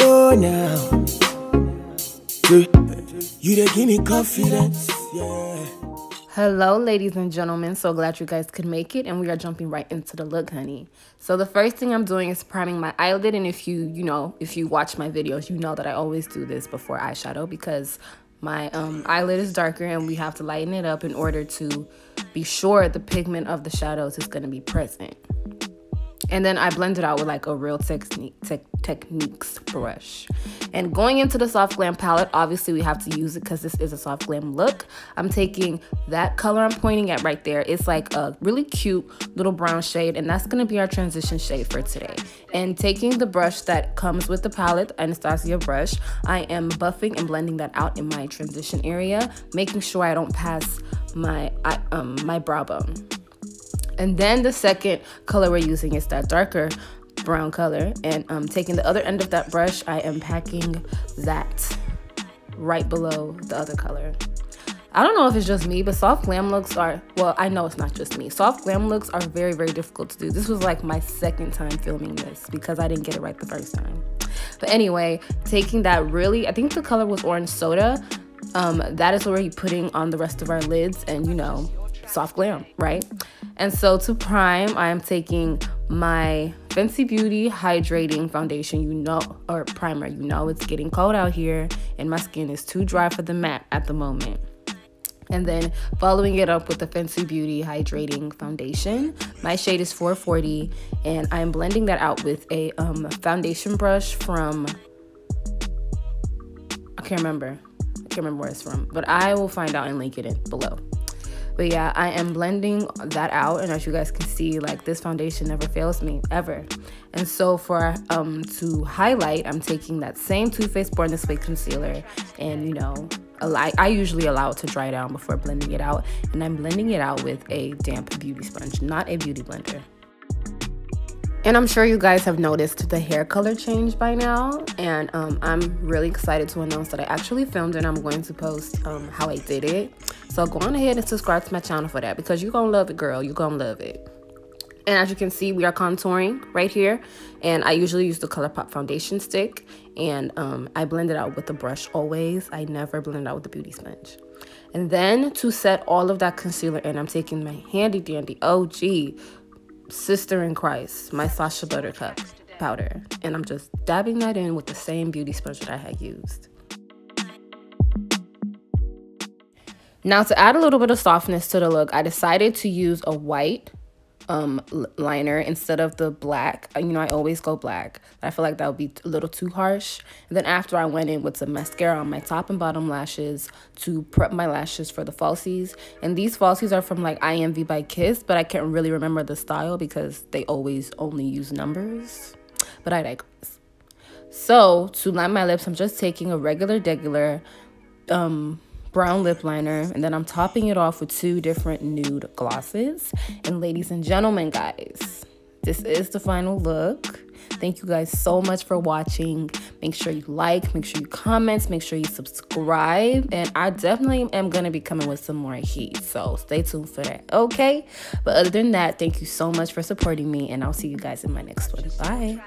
Oh, now. You dey give me confidence, yeah. Hello, ladies and gentlemen. So glad you guys could make it, and we are jumping right into the look, honey. So the first thing I'm doing is priming my eyelid, and if you watch my videos, you know that I always do this before eyeshadow because my eyelid is darker and we have to lighten it up in order to be sure the pigment of the shadows is going to be present. And then I blend it out with like a Real Techniques brush. And going into the Soft Glam palette, obviously we have to use it because this is a Soft Glam look. I'm taking that color I'm pointing at right there. It's like a really cute little brown shade, and that's going to be our transition shade for today. And taking the brush that comes with the palette, Anastasia brush, I am buffing and blending that out in my transition area, making sure I don't pass my brow bone. And then the second color we're using is that darker brown color. And taking the other end of that brush, I am packing that right below the other color. I don't know if it's just me, but soft glam looks are, well, I know it's not just me. Soft glam looks are very, very difficult to do. This was like my second time filming this because I didn't get it right the first time. But anyway, taking that really, I think the color was Orange Soda. That is what we're putting on the rest of our lids, and you know, soft glam, right? And so to prime, I am taking my Fenty Beauty Hydrating Foundation, or primer. You know it's getting cold out here and my skin is too dry for the matte at the moment. And then following it up with the Fenty Beauty Hydrating Foundation. My shade is 440, and I'm blending that out with a foundation brush from, I can't remember where it's from, but I will find out and link it in below. But yeah, I am blending that out, and as you guys can see, like, this foundation never fails me, ever. And so for to highlight, I'm taking that same Too Faced Born This Way concealer, and you know, I usually allow it to dry down before blending it out, and I'm blending it out with a damp beauty sponge, not a beauty blender. And I'm sure you guys have noticed the hair color change by now, and I'm really excited to announce that I actually filmed it, and I'm going to post how I did it. So go on ahead and subscribe to my channel for that, because you're gonna love it, girl. You're gonna love it. And as you can see, we are contouring right here, and I usually use the ColourPop foundation stick, and I blend it out with the brush always. I never blend it out with the beauty sponge. And then to set all of that concealer in, I'm taking my handy dandy OG sister in Christ, my Sacha Buttercup powder, and I'm just dabbing that in with the same beauty sponge that I had used. Now, to add a little bit of softness to the look, I decided to use a white liner instead of the black. You know, I always go black. I feel like that would be a little too harsh. And then after, I went in with some mascara on my top and bottom lashes to prep my lashes for the falsies. And these falsies are from like IMV by Kiss, but I can't really remember the style because they always only use numbers. But I digress. So to line my lips, I'm just taking a regular brown lip liner, and then I'm topping it off with two different nude glosses. And ladies and gentlemen, guys, this is the final look. Thank you guys so much for watching. Make sure you like, make sure you comment, make sure you subscribe, and I definitely am going to be coming with some more heat, so stay tuned for that, okay? But other than that, thank you so much for supporting me, and I'll see you guys in my next one. Bye.